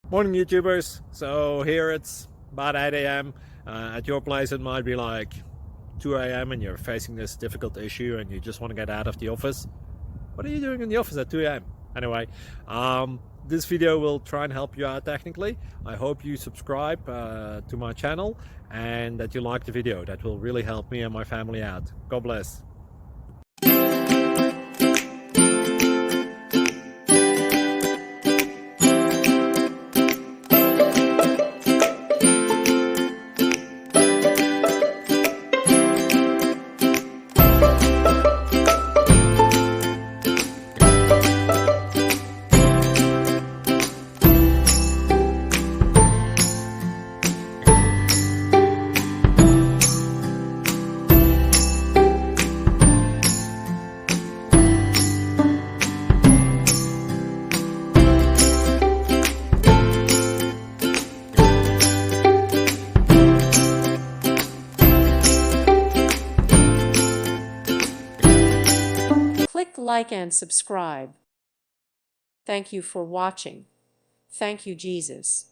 Morning YouTubers. So here it's about 8 a.m. At your place it might be like 2 a.m. and you're facing this difficult issue and you just want to get out of the office. What are you doing in the office at 2 a.m.? Anyway, this video will try and help you out technically. I hope you subscribe to my channel and that you like the video. That will really help me and my family out. God bless. Click like and subscribe. Thank you for watching. Thank you, Jesus.